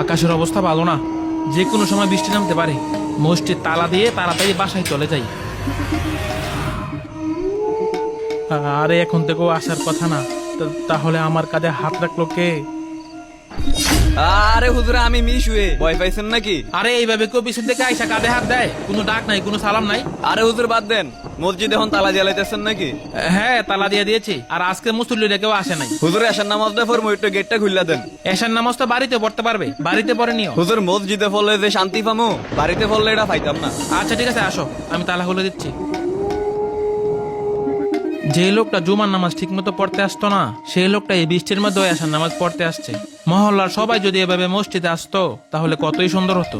আকাশের অবস্থা ভালো না, যে কোনো সময় বৃষ্টি নামতে পারে। মসজিদ তালা দিয়ে তাড়াতাড়ি বাসায় চলে যাই। আরে এখন থেকেও আসার কথা না, তাহলে আমার কাঁধে হাত রাখলো কে? আরে হুজুর, আমি মিশুয়ে, ভয় পাইছেন নাকি? আরে এইভাবে কেউ পিছন থেকে আইসা কাঁধে হাত দেয়? কোনো ডাক নাই, কোনো সালাম নাই। আরে হুজুর বাদ দেন, মসজিদ এখন তালা জ্বালাইতেছেন নাকি? হ্যাঁ, তালা দিয়ে দিয়েছি। আর আজকে মুসল্লিরা কেউ আসে নাই। হুজুর এসার নামাজটা পড়বো, একটু গেটটা খুললা দেন। এশার নামাজ তো বাড়িতে পড়তে পারবে, বাড়িতে পড়ে নিও। হুজুর মসজিদে পড়লে যে শান্তি পামু, বাড়িতে পড়লে এটা পাইতাম না। আচ্ছা ঠিক আছে, আসো, আমি তালা খুলে দিচ্ছি। যে লোকটা জুমার নামাজ ঠিক মতো পড়তে আসতো না, সেই লোকটা এই বৃষ্টির মধ্যে আসার নামাজ পড়তে আসছে। মহল্লার সবাই যদি এভাবে মসজিদে আসতো তাহলে কতই সুন্দর হতো।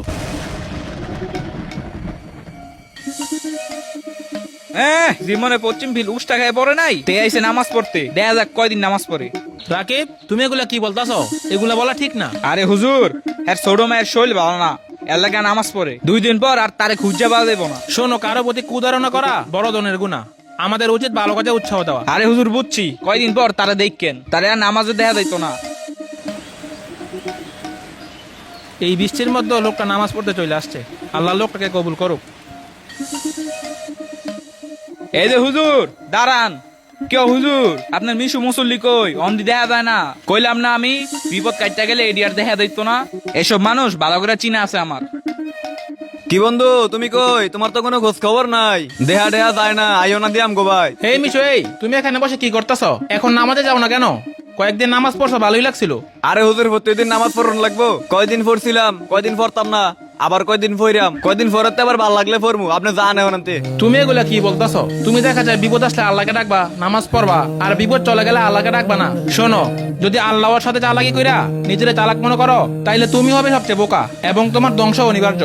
জীবনে পশ্চিম ফিল উষ্টা খায় পড়ে নাই, তে আইসে নামাজ পড়তে। দেখা যাক কয়দিন নামাজ পড়ে। রাকিব, তুমি এগুলা কি বলতাছো? এগুলা বলা ঠিক না। আরে হুজুর, হ্যাঁ ছোট মায়ের শৈল ভালো না, এলাকা নামাজ পড়ে 2 দিন পর আর তারে খুঁজে পাওয়া দেবো না। শোনো, কারো প্রতি কুধারণা করা বড় ধরনের গুনাহ। আমাদের উচিত ভালো কাজে উৎসাহ দেওয়া। আরে হুজুর বুঝছি, কয়দিন পর তারা দেখকেন, তারে আর নামাজে দেখা যাইতো না। এই বৃষ্টির মধ্যে লোকটা নামাজ পড়তে চলে আসছে। আল্লাহ লোকটাকে কবুল করুক। এই যে হুজুর দাঁড়ান। কেউ হুজুর, আপনার মিশু মুসল্লি কই? অন্দি দেখা যায় না। কইলাম না আমি, বিপদ কাটতে গেলে এডিয়ার দেখা দিত না। এসব মানুষ ভালো করে চিনা আছে আমার। কি বন্ধু, তুমি কই? তোমার তো কোনো খোঁজ খবর নাই। দেহা দেহা যায় না, আইও না দিয়াম গো ভাই। হে মিশু, এই তুমি এখানে বসে কি করতেছো? এখন নামাজে যাও না কেন? কয়েকদিন নামাজ পড়ছো, ভালোই লাগছিল। আরে হুজুর প্রত্যেকদিন নামাজ পড়ন লাগবো? কয়দিন পড়ছিলাম, কয়দিন পড়তাম না, আবার কয়দিন পড়াম, কয়দিন পড়তে আবার ভাল লাগলে পড়মু। আপনি জানেন ওনাতে। তুমি এগুলা কি বলতেছো? তুমি দেখা যায় বিপদ আসলে আল্লাহকে ডাকবা, নামাজ পড়বা, আর বিপদ চলে গেলে আল্লাহকে ডাকবা না। শোনো, যদি আল্লাহর সাথে চালাকি কইরা নিজের চালাক মনে করো, তাইলে তুমি হবে সবচেয়ে বোকা এবং তোমার ধ্বংস অনিবার্য।